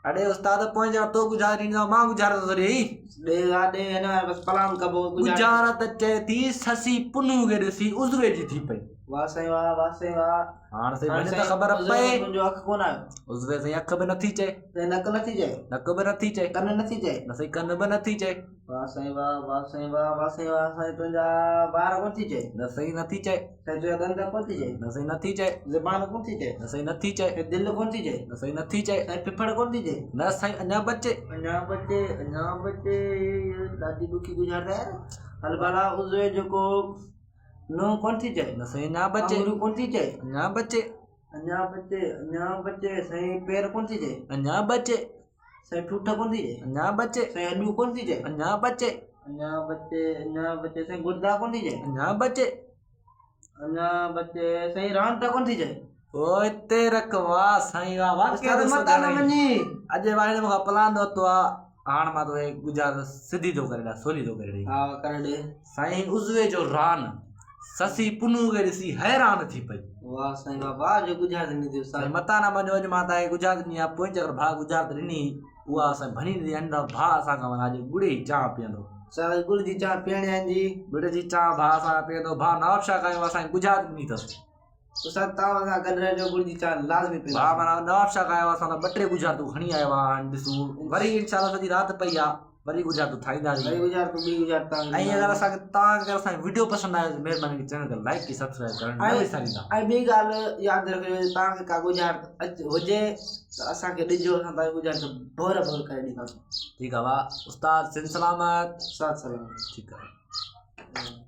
अरे उस्ताद पहुंच जा तो गुजार ॾींदा मां गुजार थो रे दे है ना बस पलाम कबो गुजारत चए थी ससी पुनू के ॾिसी उज़वे जी थी पई वाह साईं वाह हाणे साईं वञे त ख़बर पए मुंहिंजो अख कोन आयो उज़वे साईं अख बि नथी चए नक नथी चए नक बि नथी चए कन नथी चए न साईं कन बि नथी चए वाह साईं वाह साईं तुंहिंजा ॿार कोन थी चए न साईं नथी चए साईं तुंहिंजा दंद कोन थी चए न साईं नथी चए ज़बान कोन थी चए न साईं नथी चए दिलि कोन थी चए न साईं नथी चए साईं फिफड़ कोन थी चए न साईं अञा बचे ॾाढी ॾुखी गुज़ारदा यार हल भला उज़वे जेको नो कोन थी चए न साईं अञा बचे आङुरियूं कोन थी चए अञा बचे साईं पेर कोन थी चए अञा बचे साईं ठूठ कोन थी चए अञा बचे साईं हॾियूं कोन थी चए अञा बचे साईं गुर्दा कोन थी चए अञा बचे साईं रांद कोन थी चए ओ हिते रख वाह साईं वाह वाक़ई मता न वञी अॼु वारे मूंखां प्लान वरितो आहे हाणे मां तोखे गुज़ार सिधी थो करे ॾियां सवली थो करे ॾेई हा करे ॾे साईं उज़वे जो रान ससी पुनू खे ॾिसी हैरान थी पई वाह साईं वाह जो गुज़ार ॾिनी थी साईं मता न मञो अॼु मां तव्हांखे गुज़ार ॾिनी आहे पोइ अगरि भाउ गुज़ार ॾिनी उहा असां भणी ॾिनी अंडा भाउ असांखां वञा अॼु गुड़ जी चांहि पीअंदो साईं गुड़ जी चांहि पीअण आहिनि गुड़ जी चांहि भाउ असां पीअंदो भाउ नवाब छा कयूं असांखे गुज़ार ॾिनी अथसि उस्ताद तव्हां सां गॾु रहिजो गुड़ जी चांहि लाज़मी पीअंदो भाउ माना नवाब छा कयो असां ॿ टे गुज़ारतूं खणी आयो आहे हाणे ॾिसूं वरी इनशाला सॼी राति पई आहे वरी गुज़ारतूं ठाहींदासीं वरी गुज़ार तूं ॿी गुज़ार तव्हां ऐं अगरि असांखे तव्हांखे अगरि असांजी वीडियो पसंदि आयो त महिरबानी चैनल खे लाइक की सब्सक्राइब करणु न विसारींदा ऐं ॿी ॻाल्हि यादि रखिजो तव्हांखे का गुज़ार हुजे त असांखे ॾिजो असां तव्हांखे गुज़ार खे भोर करे ॾींदासीं ठीकु आहे वाह उस्ताद सिन सलामत साथ सलाम ठीकु आहे